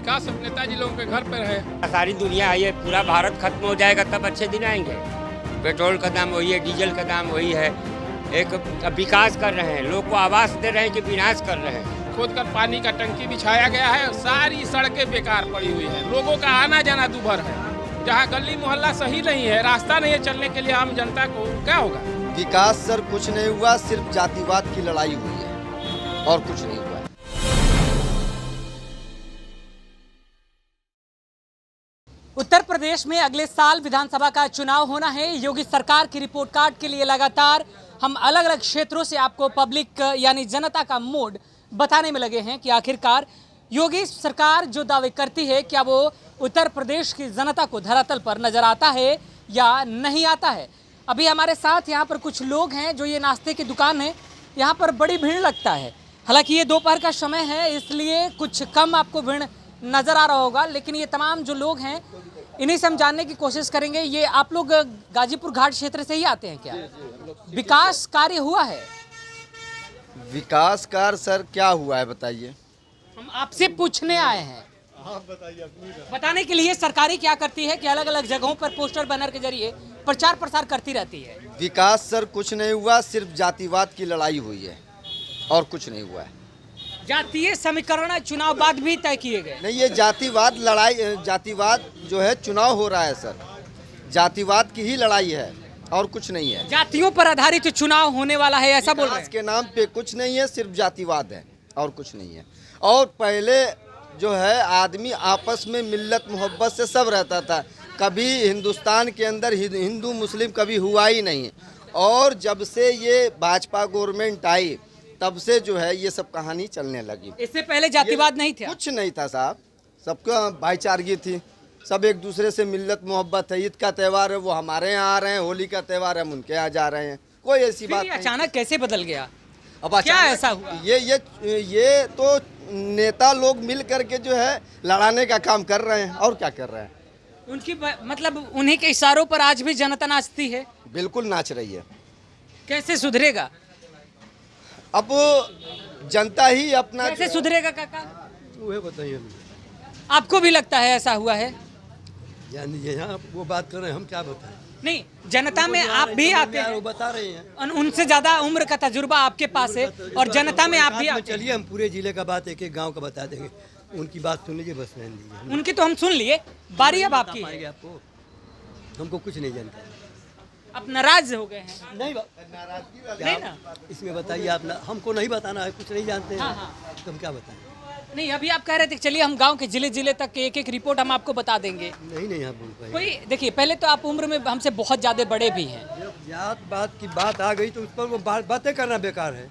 विकास अब नेताजी लोगों के घर पर है। सारी दुनिया है, ये पूरा भारत खत्म हो जाएगा तब अच्छे दिन आएंगे। पेट्रोल का दाम वही है, डीजल का दाम वही है। एक विकास कर रहे हैं, लोग को आवास दे रहे हैं कि विनाश कर रहे हैं। खोद कर पानी का टंकी बिछाया गया है और सारी सड़कें बेकार पड़ी हुई है। लोगों का आना जाना दूभर है। जहाँ गली मोहल्ला सही नहीं है, रास्ता नहीं है चलने के लिए आम जनता को, क्या होगा? विकास सर कुछ नहीं हुआ, सिर्फ जातिवाद की लड़ाई हुई है और कुछ नहीं हुआ। उत्तर प्रदेश में अगले साल विधानसभा का चुनाव होना है। योगी सरकार की रिपोर्ट कार्ड के लिए लगातार हम अलग अलग क्षेत्रों से आपको पब्लिक यानी जनता का मूड बताने में लगे हैं कि आखिरकार योगी सरकार जो दावे करती है क्या वो उत्तर प्रदेश की जनता को धरातल पर नजर आता है या नहीं आता है। अभी हमारे साथ यहाँ पर कुछ लोग हैं जो ये नाश्ते की दुकान है, यहाँ पर बड़ी भीड़ लगता है। हालांकि ये दोपहर का समय है इसलिए कुछ कम आपको भीड़ नज़र आ रहा होगा, लेकिन ये तमाम जो लोग हैं इन्हीं से हम जानने की कोशिश करेंगे। ये आप लोग गाजीपुर घाट क्षेत्र से ही आते हैं क्या? विकास कार्य हुआ है? विकास कार्य सर क्या हुआ है बताइए। हम आपसे पूछने आए हैं, बताने के लिए सरकारें क्या करती है कि अलग अलग जगहों पर पोस्टर बैनर के जरिए प्रचार प्रसार करती रहती है। विकास सर कुछ नहीं हुआ, सिर्फ जातिवाद की लड़ाई हुई है और कुछ नहीं हुआ है। जातीय समीकरण चुनाव बाद भी तय किए गए? नहीं, ये जातिवाद लड़ाई, जातिवाद जो है चुनाव हो रहा है सर, जातिवाद की ही लड़ाई है और कुछ नहीं है। जातियों पर आधारित चुनाव होने वाला है ऐसा बोल रहे हैं? के नाम पे कुछ नहीं है, सिर्फ जातिवाद है और कुछ नहीं है। और पहले जो है आदमी आपस में मिल्लत मोहब्बत से सब रहता था, कभी हिंदुस्तान के अंदर हिंदू मुस्लिम कभी हुआ ही नहीं। और जब से ये भाजपा गवर्नमेंट आई तब से जो है ये सब कहानी चलने लगी। इससे पहले जातिवाद नहीं था? कुछ नहीं था साहब, सबका भाईचारगी थी, सब एक दूसरे से मिल्लत मोहब्बत है। ईद का त्यौहार है वो हमारे यहाँ आ रहे हैं, होली का त्यौहार है हम उनके यहाँ जा रहे हैं, कोई ऐसी बात नहीं। अचानक कैसे बदल गया? अब क्या ऐसा हुआ? ये तो नेता लोग मिल करके जो है लड़ाने का काम कर रहे हैं और क्या कर रहे हैं। उनकी मतलब उन्हीं के इशारों पर आज भी जनता नाचती है? बिल्कुल नाच रही है। कैसे सुधरेगा? अब जनता ही अपना कैसे सुधरेगा काका? वो बताइए, आपको भी लगता है ऐसा हुआ है? यानी यहाँ वो बात कर रहे हैं, हम क्या बताएं? नहीं, जनता में आप भी आते हैं, वो बता रहे हैं। उनसे ज्यादा उम्र का तजुर्बा आपके पास है और जनता में आप भी आते हैं। चलिए हम पूरे जिले का बात एक एक गांव का बता देंगे, उनकी बात सुन लीजिए, बस रहने दीजिए। उनकी तो हम सुन लिए, बारी अब आपकी है। आपको हमको कुछ नहीं जानता। आप नाराज हो गए हैं? नहीं नहीं ना, इसमें बताइए आप ना, हमको नहीं बताना है, कुछ नहीं जानते हैं। हाँ। तो हम क्या बताएं? नहीं, अभी आप कह रहे थे चलिए हम गांव के जिले जिले तक एक एक रिपोर्ट हम आपको बता देंगे। नहीं आप बोल पाए। कोई देखिए, पहले तो आप उम्र में हमसे बहुत ज्यादा बड़े भी हैं। जात बात की बात आ गई तो उस पर वो बातें करना बेकार है।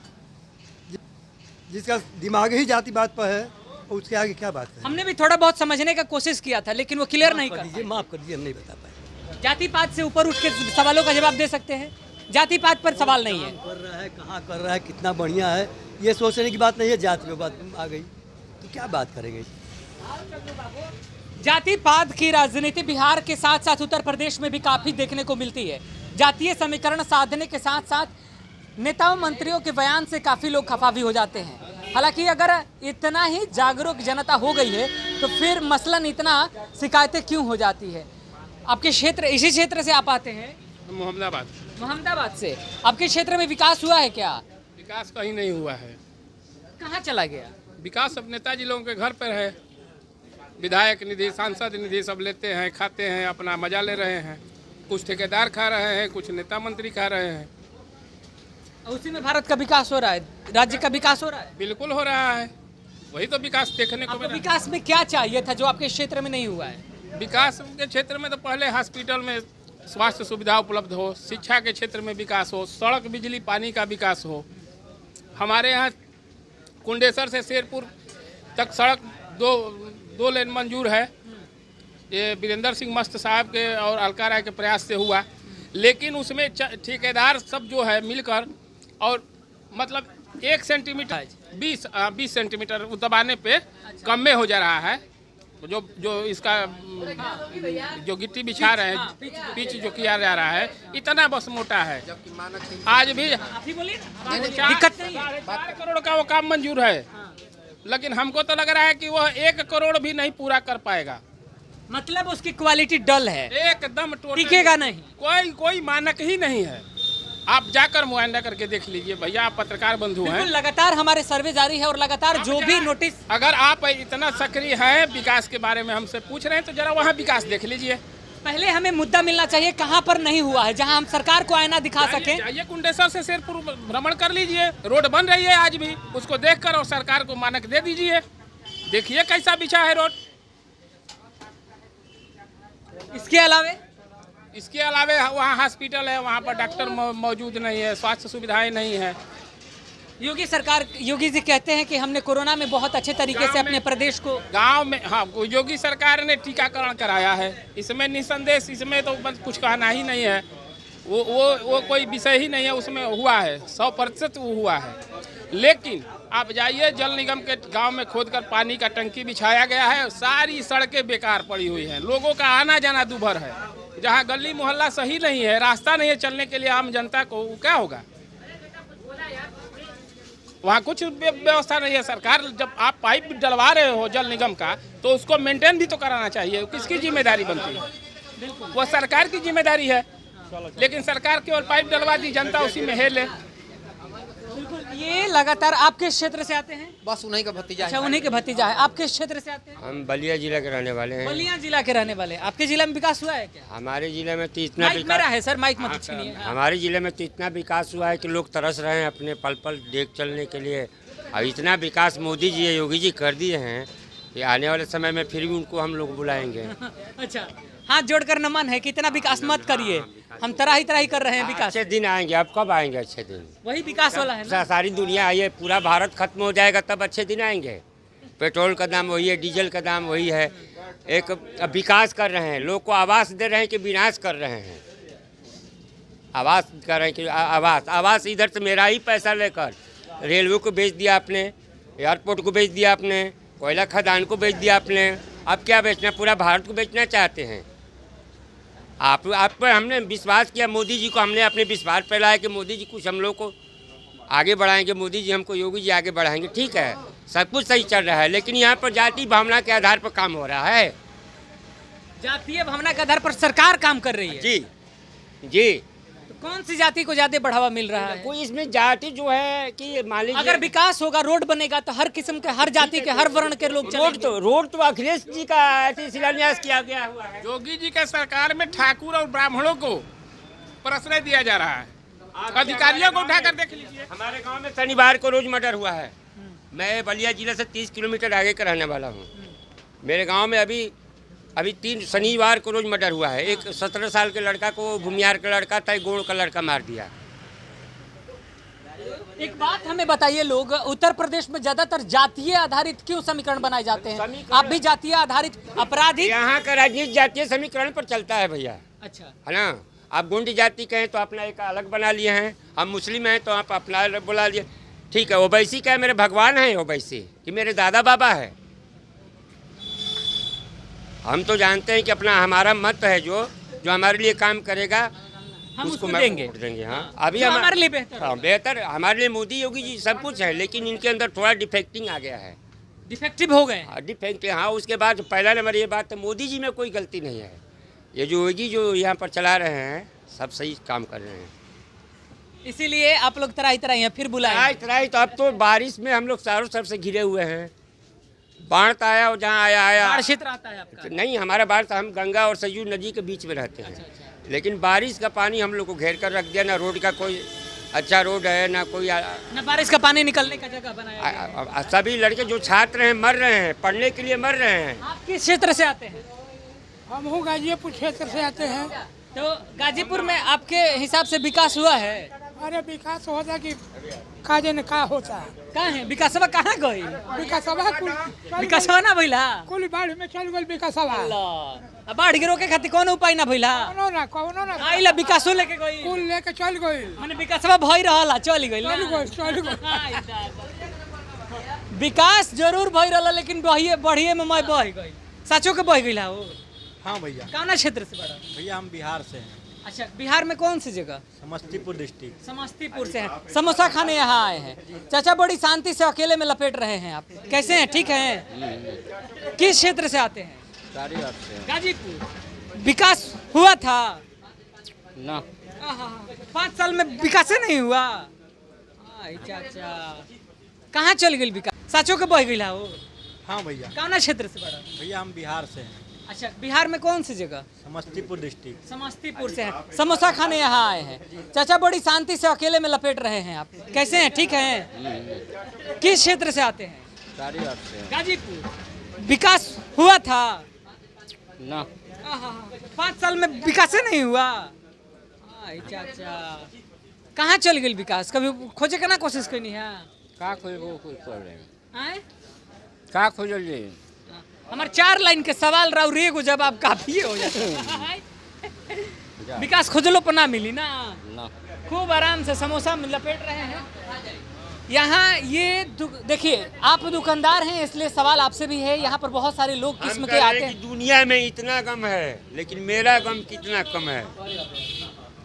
जिसका दिमाग ही जाति बात पर है उसके आगे क्या बात है। हमने भी थोड़ा बहुत समझने का कोशिश किया था लेकिन वो क्लियर नहीं कर पाए। माफ कर दीजिए, हम नहीं बता पाए। जाति पात से ऊपर उठ के सवालों का जवाब दे सकते हैं, जाति पात पर सवाल नहीं है। कर रहा है, कहाँ कर रहा है, कितना बढ़िया है, ये सोचने की बात नहीं है। जाति पे बात आ गई तो क्या बात करेंगे। जाति पात की राजनीति बिहार के साथ साथ उत्तर प्रदेश में भी काफी देखने को मिलती है। जातीय समीकरण साधने के साथ साथ नेताओं मंत्रियों के बयान से काफी लोग खफा भी हो जाते हैं। हालांकि अगर इतना ही जागरूक जनता हो गई है तो फिर मसलन इतना शिकायतें क्यों हो जाती है? आपके क्षेत्र, इसी क्षेत्र से आप आते हैं? मोहम्मदाबाद से। आपके क्षेत्र में विकास हुआ है क्या? विकास कहीं नहीं हुआ है। कहाँ चला गया? विकास अब नेताजी लोगों के घर पर है। विधायक निधि, सांसद निधि सब लेते हैं, खाते हैं, अपना मजा ले रहे हैं। कुछ ठेकेदार खा रहे हैं, कुछ नेता मंत्री खा रहे हैं। उसी में भारत का विकास हो रहा है, राज्य का विकास हो रहा है? बिल्कुल हो रहा है, वही तो विकास देखने को मिला। विकास में क्या चाहिए था जो आपके क्षेत्र में नहीं हुआ है? विकास के क्षेत्र में तो पहले हॉस्पिटल में स्वास्थ्य सुविधा उपलब्ध हो, शिक्षा के क्षेत्र में विकास हो, सड़क बिजली पानी का विकास हो। हमारे यहाँ कुंडेसर से शेरपुर तक सड़क दो लेन मंजूर है। ये वीरेंद्र सिंह मस्त साहब के और अलका राय के प्रयास से हुआ, लेकिन उसमें ठेकेदार सब जो है मिलकर और मतलब 1 सेंटीमीटर 20 सेंटीमीटर दबाने पे कम में हो जा रहा है। जो इसका जो गिट्टी बिछा रहे हैं, पिच जो किया जा रहा है, इतना बस मोटा है। आज भी दिक्कत नहीं है। 4 करोड़ का वो काम मंजूर है लेकिन हमको तो लग रहा है कि वह 1 करोड़ भी नहीं पूरा कर पाएगा। मतलब उसकी क्वालिटी डल है, एकदम टोटल टिकेगा नहीं, कोई मानक ही नहीं है। आप जाकर मुआयना करके देख लीजिए भैया, आप पत्रकार बंधु हैं। बिल्कुल, लगातार हमारे सर्वे जारी है और लगातार जो भी नोटिस, अगर आप इतना सक्रिय हैं विकास के बारे में हमसे पूछ रहे हैं तो जरा वहाँ विकास देख लीजिए। पहले हमें मुद्दा मिलना चाहिए कहाँ पर नहीं हुआ है, जहाँ हम सरकार को आईना दिखा सकें। जाइए कुंडेसर से शेरपुर भ्रमण कर लीजिए, रोड बन रही है आज भी, उसको देखकर और सरकार को मानक दे दीजिए। देखिए कैसा बिछा है रोड। इसके अलावे वहाँ हॉस्पिटल है, वहाँ पर डॉक्टर मौजूद नहीं है, स्वास्थ्य सुविधाएं नहीं है। योगी जी कहते हैं कि हमने कोरोना में बहुत अच्छे तरीके से अपने प्रदेश को, गांव में, हाँ, योगी सरकार ने टीकाकरण कराया है, इसमें निसंदेह, इसमें तो बस कुछ कहना ही नहीं है। वो कोई विषय ही नहीं है, उसमें हुआ है 100% वो हुआ है। लेकिन आप जाइए, जल निगम के गांव में खोदकर पानी का टंकी बिछाया गया है, सारी सड़कें बेकार पड़ी हुई हैं, लोगों का आना जाना दूभर है। जहां गली मोहल्ला सही नहीं है, रास्ता नहीं है चलने के लिए आम जनता को, क्या होगा? वहाँ कुछ व्यवस्था नहीं है। सरकार जब आप पाइप डलवा रहे हो जल निगम का, तो उसको मेंटेन भी तो कराना चाहिए। किसकी जिम्मेदारी बनती है? वो सरकार की जिम्मेदारी है। लेकिन सरकार केवल पाइप डलवा दी, जनता उसी में हेले। ये लगातार आपके क्षेत्र से आते हैं? बस उन्हीं का भतीजा अच्छा, उन्हीं के भतीजा है। आपके क्षेत्र से आते हैं? हम बलिया जिला के रहने वाले हैं। बलिया जिला के रहने वाले। आपके जिला में विकास हुआ है क्या? हमारे जिले में तो इतना माइक मेरा है सर, माइक मत छीनिए। हमारे जिले में तो इतना विकास हुआ है कि लोग तरस रहे हैं अपने पल पल देख चलने के लिए। और इतना विकास मोदी जी, योगी जी कर दिए हैं कि आने वाले समय में फिर भी उनको हम लोग बुलाएंगे। अच्छा, हाथ जोड़कर नमन है कि इतना विकास मत करिए, हम तराही कर रहे हैं विकास। अच्छे दिन आएंगे। अब कब आएंगे अच्छे दिन? वही विकास वाला है ना। सारी दुनिया आई है, पूरा भारत खत्म हो जाएगा तब अच्छे दिन आएंगे। पेट्रोल का दाम वही है, डीजल का दाम वही है। एक विकास कर रहे हैं, लोग को आवास दे रहे हैं कि विनाश कर रहे हैं। आवास कर रहे हैं कि आवास इधर से मेरा ही पैसा लेकर रेलवे को बेच दिया आपने, एयरपोर्ट को बेच दिया आपने, कोयला खदान को बेच दिया आपने। अब क्या बेचना? पूरा भारत को बेचना चाहते हैं आप पर हमने विश्वास किया, मोदी जी को हमने अपने विश्वास फैलाया कि मोदी जी कुछ हम लोग को आगे बढ़ाएंगे, मोदी जी हमको, योगी जी आगे बढ़ाएंगे। ठीक है, सब कुछ सही चल रहा है, लेकिन यहाँ पर जाति भावना के आधार पर काम हो रहा है। जातीय भावना के आधार पर सरकार काम कर रही है। जी जी। तो कौन सी जाति को ज्यादा बढ़ावा मिल रहा है? कोई इसमें जाति जो है कि मान लीजिए, अगर विकास होगा, रोड बनेगा, तो हर किस्म के, हर जाति के, हर वर्ण के लोग चलेंगे। रोड तो अखिलेश जी का ऐसे शिलान्यास किया गया हुआ है। योगी जी के सरकार में ठाकुर और ब्राह्मणों को प्रश्रय दिया जा रहा है। अधिकारियों को उठाकर देख लीजिए। हमारे गांव में शनिवार को रोज मर्डर हुआ है। मैं बलिया जिले से 30 किलोमीटर आगे का रहने वाला हूँ। मेरे गांव में अभी 3 शनिवार को रोज मर्डर हुआ है। एक 17 साल के लड़का को, भूमियार का लड़का था, गोड़ का लड़का मार दिया। एक बात हमें बताइए, लोग उत्तर प्रदेश में ज्यादातर जातीय आधारित क्यों समीकरण बनाए जाते हैं? आप भी जातीय आधारित अपराधी? यहाँ का राजनीति जातीय समीकरण पर चलता है भैया। अच्छा, है ना। आप गुंडी जाति कहें तो अपना एक अलग बना लिए हैं, हम मुस्लिम हैं तो आप अपना अलग बुला लिए। ठीक है, ओवैसी क्या मेरे भगवान हैं ओवैसी कि मेरे दादा बाबा है? हम तो जानते हैं कि अपना हमारा मत है, जो हमारे लिए काम करेगा हम उसको उसको देंगे। वोट देंगे। हाँ, अभी हमारे लिए बेहतर। हाँ, बेहतर हमारे लिए मोदी योगी जी सब कुछ है, लेकिन इनके अंदर थोड़ा डिफेक्टिंग आ गया है, डिफेक्टिव हो गए। डिफेक्टिव। हाँ, उसके बाद पहला नंबर ये बात है, मोदी जी में कोई गलती नहीं है। ये जो योगी जो यहाँ पर चला रहे हैं सब सही काम कर रहे हैं, इसीलिए आप लोग तराई हैं, फिर बुलाए। तराई तो अब तो बारिश में हम लोग चारों तरफ से घिरे हुए हैं। बाढ़ तो आया और जहाँ आया बाढ़ क्षेत्र आता है आपका? नहीं, हमारा बाढ़ तो, हम गंगा और सरयू नदी के बीच में रहते हैं। लेकिन बारिश का पानी हम लोग को घेर कर रख दिया। ना रोड का कोई अच्छा रोड है, ना कोई ना बारिश का पानी निकलने का जगह बनाया गया। सभी लड़के जो छात्र हैं मर रहे हैं, पढ़ने के लिए मर रहे हैं। आप किस क्षेत्र से आते हैं? हम हूँ गाजीपुर क्षेत्र से आते हैं। तो गाजीपुर में आपके हिसाब से विकास हुआ है? अरे विकास होता कि काजे ने का होता है? कहाँ है विकासवा? कहाँ गई विकासवा? विकासवा ना भइला? कुल बाढ़ में चल गई विकासवा। अब बाढ़ गिरो के खातिर कौन उपाय ना भइला? कौनो ना आइला विकासो लेके गई, कुल लेके चल गई। माने विकासवा भई रहला, चली गई। चल गई। विकास जरूर भई रहला, लेकिन बढ़िए में मैं बह गई। सचो के बह गई हो? हाँ भैया। कौना क्षेत्र से बड़ा? भैया हम बिहार से हैं। अच्छा, बिहार में कौन सी जगह? समस्तीपुर डिस्ट्रिक्ट। समस्तीपुर से हैं, समोसा खाने यहाँ आए हैं। चाचा बड़ी शांति से अकेले में लपेट रहे हैं आप, कैसे हैं? ठीक हैं? किस क्षेत्र से आते हैं? गाजीपुर। विकास हुआ था ना 5 साल में? विकास ही नहीं हुआ। आई चाचा, कहाँ चल गई विकास? साचो के बह गई हो? हाँ भैया। कौना क्षेत्र से बड़ा? भैया हम बिहार से हैं। अच्छा, बिहार में कौन सी जगह? समस्तीपुर डिस्ट्रिक्ट। समस्तीपुर से हैं, समोसा खाने यहाँ आए हैं। चाचा बड़ी शांति से अकेले में लपेट रहे हैं आप, कैसे हैं? ठीक हैं? किस क्षेत्र से आते हैं? गाजीपुर। विकास हुआ था ना 5 साल में? विकास ही नहीं हुआ। आई चाचा, कहाँ चल गई विकास? कभी खोजे के ना कोशिश करनी है? का खोजबो कोई कर रहे हैं आए? का खोजलिए हमारे 4 लाइन के सवाल रहा और एगो जवाब काफी हो जाता। विकास खोजलो पर ना मिली ना। ना खूब आराम से समोसा में लपेट रहे हैं। यहाँ ये देखिए, आप दुकानदार हैं इसलिए सवाल आपसे भी है। यहाँ पर बहुत सारे लोग किस्म के आते हैं। दुनिया में इतना गम है, लेकिन मेरा गम कितना कम है।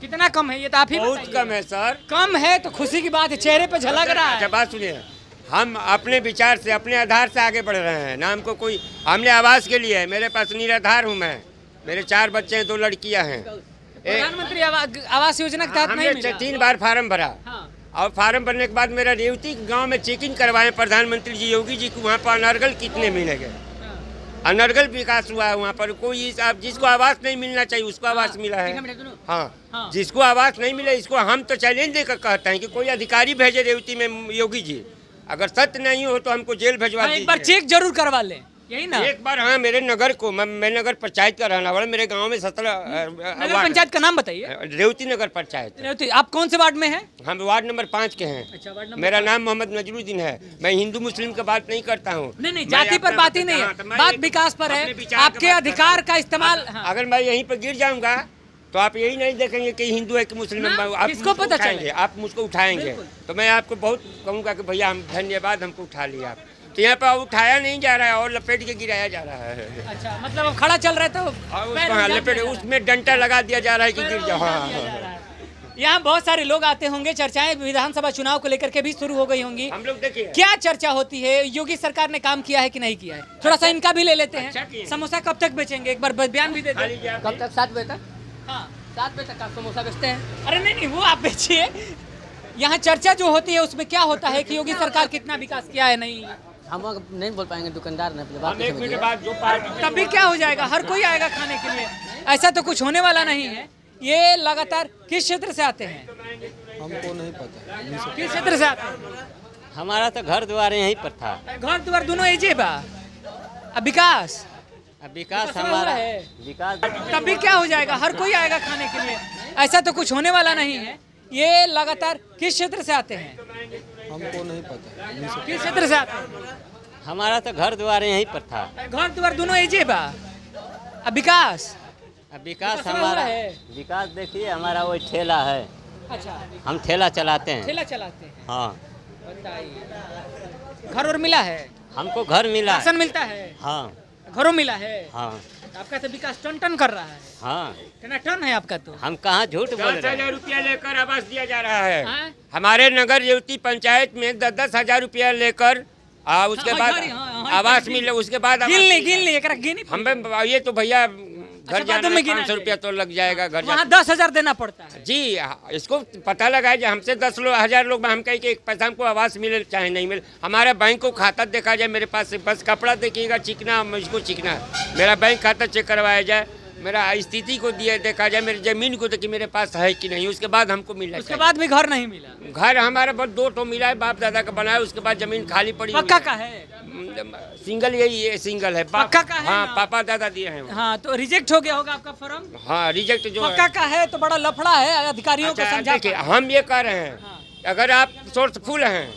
कितना कम है ये तो आप ही बहुत बताइए। कम है सर। कम है तो खुशी की बात है, चेहरे पे झलक रहा अच्छा है। बात सुनिए, हम अपने विचार से अपने आधार से आगे बढ़ रहे हैं ना। हमको कोई, हमने आवास के लिए है, मेरे पास निराधार हूँ मैं, मेरे 4 बच्चे हैं, 2 लड़कियाँ हैं। प्रधानमंत्री आवास योजना के तहत नहीं हमने मिला। 3 बार फार्म भरा हाँ। और फार्म भरने के बाद मेरा रेवती गांव में चेकिंग करवाए प्रधानमंत्री जी योगी जी को। वहाँ पर अनर्गल कितने मिलेंगे? अनर्गल विकास हुआ है वहाँ पर। कोई जिसको आवास नहीं मिलना चाहिए उसको आवास मिला है। हाँ, जिसको आवास नहीं मिला इसको हम तो चैलेंज देकर कहते हैं कि कोई अधिकारी भेजे रेवती में योगी जी। अगर सत्य नहीं हो तो हमको जेल भेजवा दीजिए। एक बार चेक जरूर करवा लें, यही ना? एक बार हाँ, मेरे नगर को, मैं नगर पंचायत का रहना वाला, मेरे गांव में 17 नगर पंचायत का नाम बताइए। रेवती नगर पंचायत। रेवती। आप कौन से वार्ड में हैं? हम वार्ड नंबर 5 के हैं। अच्छा, वार्ड नंबर मेरा नाम मोहम्मद नजरुद्दीन है। मैं हिंदू मुस्लिम का बात नहीं करता हूँ। नहीं, जाति पर बात ही नहीं है, बात विकास पर है। आपके अधिकार का इस्तेमाल। अगर मैं यहीं पर गिर जाऊंगा तो आप यही नहीं देखेंगे कि हिंदू है कि मुस्लिम है। आप किसको पता उठाएंगे, चले? आप मुझको उठाएंगे तो मैं आपको बहुत कहूँगा कि भैया हम धन्यवाद, हमको उठा लिया आप। तो यहाँ पर उठाया नहीं जा रहा है और लपेट के गिराया जा रहा है। अच्छा, मतलब अब खड़ा चल रहा है तो और लपेट उसमें डंडा लगा दिया जा रहा है कि गिर जाओ। हाँ। यहाँ बहुत सारे लोग आते होंगे, चर्चाएं विधानसभा चुनाव को लेकर के भी शुरू हो गई होंगी। हम लोग देखिए क्या चर्चा होती है? योगी सरकार ने काम किया है कि नहीं किया है? थोड़ा सा इनका भी ले लेते हैं। समोसा कब तक बेचेंगे? एक बार बयान भी दे दें। कब तक? 7 बजे तक। हाँ, 7 बजे तक आप समोसा बेचते हैं? अरे नहीं, वो आप बेचिए। यहाँ चर्चा जो होती है उसमें क्या होता है कि योगी सरकार कितना विकास किया है? नहीं, हम नहीं बोल पाएंगे, दुकानदार ने बात हम 1 मिनट बाद जो पार्टी तभी क्या हो जाएगा? हर कोई आएगा खाने के लिए, ऐसा तो कुछ होने वाला नहीं है। ये लगातार किस क्षेत्र से आते हैं? हमको नहीं पता। किस क्षेत्र से आते हैं? हमारा तो घर द्वार यहीं पर था। घर द्वार दोनों एजे बा। अब विकास अब विकास विकास हमारा हुआ है। विकास तभी क्या हो जाएगा? हर कोई आएगा खाने के लिए, ऐसा तो कुछ होने वाला नहीं है। ये लगातार किस क्षेत्र से आते हैं? हमको नहीं पता। किस क्षेत्र से आते हैं? हमारा तो घर द्वार यहीं पर था। घर द्वार दोनों एजे बा। अब विकास अब विकास विकास हमारा हुआ है। विकास देखिए, हमारा वो ठेला है, अच्छा, हम ठेला चलाते हैं। ठेला चलाते हैं। हाँ, बताइए, घर और मिला है? हमको घर मिला है। राशन मिलता है? हाँ घरों मिला है? हाँ आपका तो विकास टन टन कर रहा है। हाँ, कितना टन है आपका? तो हम कहाँ झूठ बोल 10,000 रहे हैं। रुपया लेकर आवास दिया जा रहा है। हाँ? हमारे नगर रेवती पंचायत में 10,000 रुपया लेकर उसके हाँ, बाद हाँ, हाँ, हाँ, आवास गिन- मिले, उसके बाद आवास गिन ले, मिला। गिन ले, एकरा गिनी। हम ये तो भैया घर बातों जाने में में गिना 500 जाए। रुपया तो लग जाएगा घर वहाँ जाने। 10,000 देना पड़ता है। जी इसको पता लगा है, हमसे 10,000 लोग हम कहें कि एक पैसा हमको आवास मिले चाहे नहीं मिले। हमारा बैंक को खाता देखा जाए, मेरे पास से बस कपड़ा देखिएगा चिकना, मुझको चिकना है। मेरा बैंक खाता चेक करवाया जाए, मेरा स्थिति को दिया देखा जाए, मेरी जमीन को देखिए मेरे पास है कि नहीं, उसके बाद हमको मिलना उसके बाद भी घर नहीं मिला? चाहिए। घर हमारा बस 2 ठो मिला है, बाप दादा का बनाया, उसके बाद जमीन खाली पड़ी हुई पक्का है। का है? सिंगल यही है, सिंगल है। पक्का का है हाँ, ना? पापा दादा दिए हैं। हाँ, तो रिजेक्ट हो गया होगा आपका फॉर्म? हाँ, रिजेक्ट जो पक्का का है तो बड़ा लफड़ा है, अधिकारियों को अच्छा, समझा। देखिए हम ये कह रहे हैं, अगर आप सोर्सफुल हैं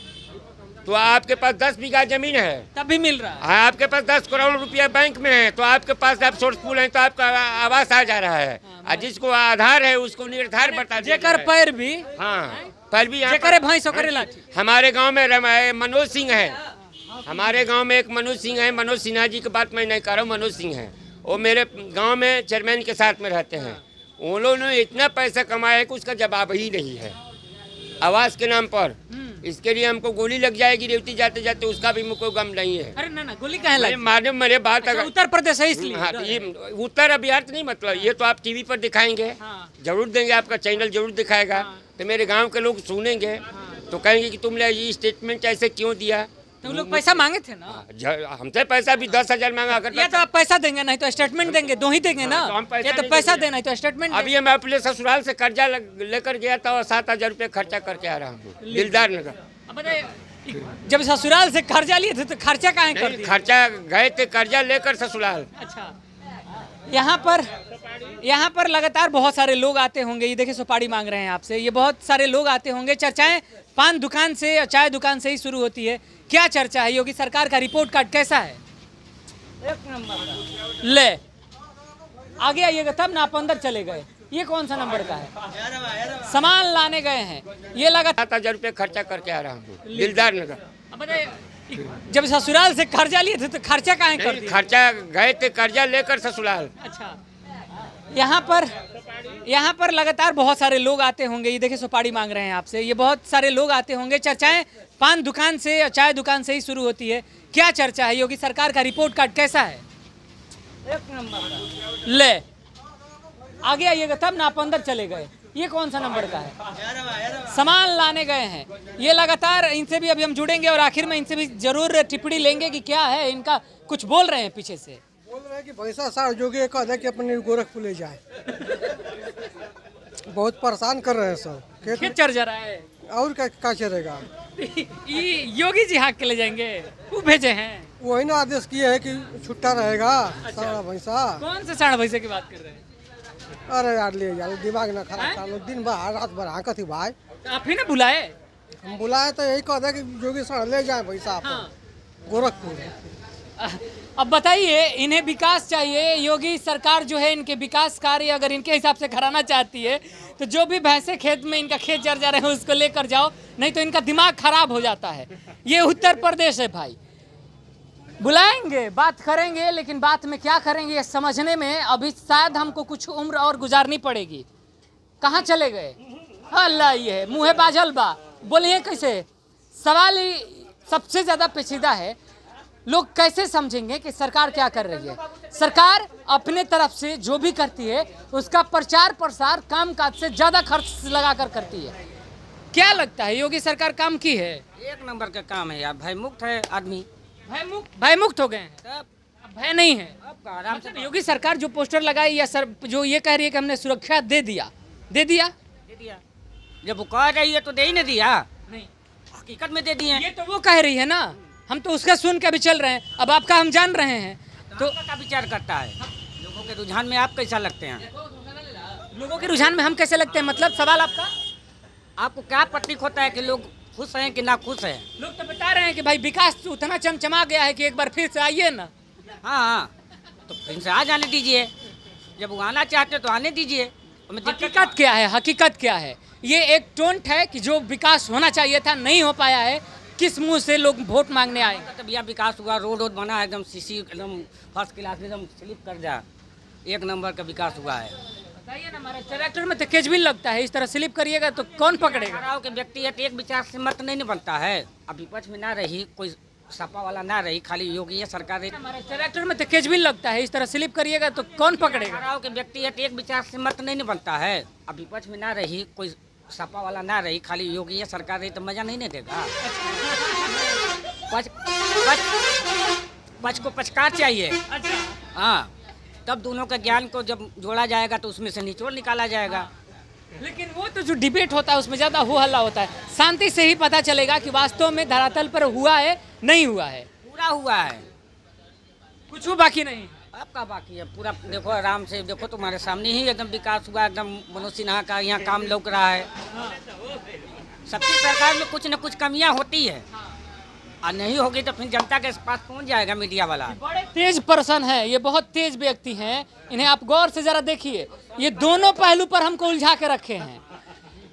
तो आपके पास 10 बीघा जमीन है, तब भी मिल रहा है। हाँ, आपके पास 10 करोड़ रुपया बैंक में है, तो आपके पास आप सोर्सफुल हैं तो आपका आवास आ जा रहा है। और जिसको आधार है उसको निर्धार बता दिया जेकर गया है। पैर भी, हाँ, पर भी यहाँ जेकरे पर- भैंस ओकरे लाठी। हमारे गांव में मनोज सिंह है। हमारे गांव में एक मनोज सिंह है। मनोज सिन्हा जी की बात मैं नहीं कर रहा हूँ, मनोज सिंह है। वो मेरे गांव में चेयरमैन के साथ में रहते हैं। उन लोगों ने इतना पैसा कमाया है कि उसका जवाब ही नहीं है। आवास के नाम पर इसके लिए हमको गोली लग जाएगी रेवती जाते जाते, उसका भी मुझको गम नहीं है। अरे ना गोली कहाँ लगी? मारे मेरे बात अच्छा, उत्तर प्रदेश है इसलिए। हाँ, तो ये उत्तर बिहार तो नहीं, मतलब ये तो आप टीवी पर दिखाएंगे, जरूर देंगे, आपका चैनल जरूर दिखाएगा, तो मेरे गांव के लोग सुनेंगे तो कहेंगे कि तुमने ये स्टेटमेंट ऐसे क्यों दिया। तो लोग पैसा मांगे थे ना, हमसे पैसा भी 10,000 मांगा। अगर या तो आप पैसा देंगे नहीं तो स्टेटमेंट देंगे, दो ही देंगे ना। तो हम पैसा या तो नहीं पैसा देंगे। देना है तो स्टेटमेंट। अभी मैं अपने ससुराल से कर्जा लेकर गया था और 7,000 रुपये खर्चा करके आ रहा हूँ दिलदार नगर। अब बताइए, जब ससुराल से कर्जा लिए थे तो खर्चा कहाँ कर दिया? खर्चा गए थे कर्जा लेकर ससुराल। अच्छा, यहाँ पर लगातार बहुत सारे लोग आते होंगे। ये देखिए सुपारी मांग रहे हैं आपसे, ये बहुत सारे लोग आते होंगे। चर्चाएं पान दुकान से और चाय दुकान से ही शुरू होती है। क्या चर्चा है? योगी सरकार का रिपोर्ट कार्ड कैसा है? एक नंबर। ले आगे आइएगा तब ना, आप अंदर चले गए। ये कौन सा नंबर का है? सामान लाने गए हैं, ये लगा 7,000 रुपये खर्चा करके आ रहा हूँ दिलदार नगर। अब बताइए, जब ससुराल से कर्जा लिए थे तो खर्चा कहाँ कर दिया? खर्चा गए थे कर्जा लेकर ससुराल। अच्छा, यहाँ पर लगातार बहुत सारे लोग आते होंगे। ये देखिए सुपारी मांग रहे हैं आपसे, ये बहुत सारे लोग आते होंगे। चर्चाएं पान दुकान से और चाय दुकान से ही शुरू होती है। क्या चर्चा है? योगी सरकार का रिपोर्ट कार्ड कैसा है? एक नंबर। ले आगे आइएगा तब ना, आप अंदर चले गए। ये कौन सा नंबर का है? सामान लाने गए हैं, ये लगातार इनसे भी अभी हम जुड़ेंगे और आखिर में इनसे भी जरूर टिप्पणी लेंगे कि क्या है इनका। कुछ बोल रहे हैं पीछे से, बोल रहे हैं कि भैंसा साढ़ जोगे कहते कि अपने गोरखपुर ले जाए। बहुत परेशान कर रहे हैं सब, खेत चढ़ जा रहा है। और क्या चलेगा? ये योगी जी हाँक के ले जाएंगे, वो भेजे हैं। वही ना आदेश किए हैं कि छुट्टा रहेगा साढ़ा भैंसा। कौन से साढ़ा भैंसे की बात कर रहे हैं? अरे यार ले यार, दिमाग ना खराब कर लो। दिन भर रात भर हाँकत ही भाई। आप ही ना बुलाए? हम बुलाए तो यही कहते कि जोगी साढ़ ले जाए भैंसा गोरखपुर। अब बताइए, इन्हें विकास चाहिए। योगी सरकार जो है इनके विकास कार्य अगर इनके हिसाब से कराना चाहती है तो जो भी भैंसे खेत में इनका खेत जर जा रहे हैं उसको लेकर जाओ, नहीं तो इनका दिमाग खराब हो जाता है। ये उत्तर प्रदेश है भाई। बुलाएंगे, बात करेंगे, लेकिन बात में क्या करेंगे ये समझने में अभी शायद हमको कुछ उम्र और गुजारनी पड़ेगी। कहाँ चले गए? अल्लाह, ये है मुँहे बाझल बा, बोलिए कैसे? सवाल ही सबसे ज़्यादा पेचीदा है। लोग कैसे समझेंगे कि सरकार क्या कर रही है? सरकार अपने तरफ से जो भी करती है उसका प्रचार प्रसार काम काज से ज़्यादा खर्च लगाकर करती है। क्या लगता है योगी सरकार काम की है? एक नंबर का काम है यार, भय मुक्त है आदमी। भय मुक्त हो गए हैं, तब अब भय नहीं है। अब आराम से योगी सरकार जो पोस्टर लगाई या सर जो ये कह रही है कि हमने सुरक्षा दे दिया। दे दिया। जब वो कह रही है तो दे ही नहीं दिया, नहीं, हकीकत में दे दिए। ये तो वो कह रही है ना, हम तो उसका सुन के अभी चल रहे हैं। अब आपका हम जान रहे हैं तो का विचार करता है। लोगों के रुझान में आप कैसा लगते हैं? लोगों के रुझान में हम कैसे लगते हैं? मतलब सवाल आपका? आपको क्या प्रतीक होता है कि लोग खुश हैं कि ना खुश हैं? लोग तो बता रहे हैं कि भाई विकास उतना चमचमा गया है कि एक बार फिर से आइए ना। हाँ, तो फिर से आ जाने दीजिए। जब वो आना चाहते तो आने दीजिए। हकीकत क्या है? हकीकत क्या है? ये एक टोंट है कि जो विकास होना चाहिए था नहीं हो पाया है। किस मुंह से लोग वोट मांगने आएंगे? तब यह विकास हुआ, रोड बना है एकदम सीसी, एकदम फर्स्ट क्लास, एकदम स्लिप कर जा, एक नंबर का विकास हुआ है। बताइए ना, हमारे ट्रैक्टर में तो केजबिल लगता है, इस तरह स्लिप करिएगा तो कौन पकड़ेगा? के व्यक्ति एक विचार से मत नहीं बनता है। अब विपक्ष में ना रही, कोई सपा वाला ना रही, खाली योगी ये सरकार रही। हमारे ट्रैक्टर में तो केजबिल लगता है, इस तरह स्लिप करिएगा तो कौन पकड़ेगा? के व्यक्ति एक विचार से मत नहीं बनता है। अब विपक्ष में ना रही, कोई सपा वाला ना रही, खाली योगी ये सरकार रही तो मजा नहीं देगा। पच को पचकार चाहिए। अच्छा, हाँ, तब दोनों का ज्ञान को जब जोड़ा जाएगा तो उसमें से निचोड़ निकाला जाएगा। लेकिन वो तो जो डिबेट होता है उसमें ज़्यादा हो हल्ला होता है। शांति से ही पता चलेगा कि वास्तव में धरातल पर हुआ है नहीं हुआ है। पूरा हुआ है, कुछ बाकी नहीं। अब का बाकी है? पूरा देखो, आराम से देखो, तुम्हारे सामने ही एकदम विकास हुआ। एकदम मनोज सिन्हा का यहाँ काम लौक रहा है। सबकी सरकार में कुछ न कुछ कमियां होती है, और नहीं होगी तो फिर जनता के पास पहुँच जाएगा मीडिया वाला। बड़े तेज पर्सन है, ये बहुत तेज व्यक्ति हैं। इन्हें आप गौर से जरा देखिए, ये दोनों पहलू पर हमको उलझा के रखे हैं।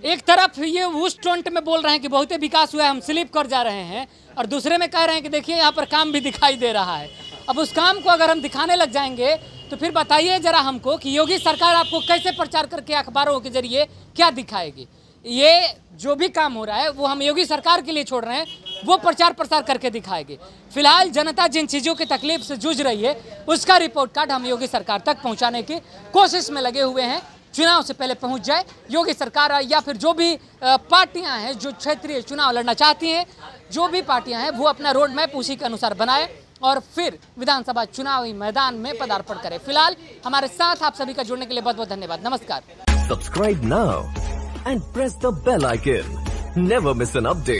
एक तरफ ये उस टोंट में बोल रहे हैं कि बहुत विकास हुआ है, हम स्लिप कर जा रहे हैं, और दूसरे में कह रहे हैं कि देखिए यहाँ पर काम भी दिखाई दे रहा है। अब उस काम को अगर हम दिखाने लग जाएंगे तो फिर बताइए जरा हमको कि योगी सरकार आपको कैसे प्रचार करके अखबारों के जरिए क्या दिखाएगी। ये जो भी काम हो रहा है वो हम योगी सरकार के लिए छोड़ रहे हैं, वो प्रचार प्रसार करके दिखाएगी। फिलहाल जनता जिन चीज़ों की तकलीफ से जूझ रही है उसका रिपोर्ट कार्ड हम योगी सरकार तक पहुंचाने की कोशिश में लगे हुए हैं। चुनाव से पहले पहुंच जाए योगी सरकार, या फिर जो भी पार्टियां हैं जो क्षेत्रीय चुनाव लड़ना चाहती हैं, जो भी पार्टियां हैं वो अपना रोड मैप उसी के अनुसार बनाए और फिर विधानसभा चुनावी मैदान में पदार्पण करें। फिलहाल हमारे साथ आप सभी का जुड़ने के लिए बहुत बहुत धन्यवाद। नमस्कार। Subscribe now and press the bell icon. Never miss an update.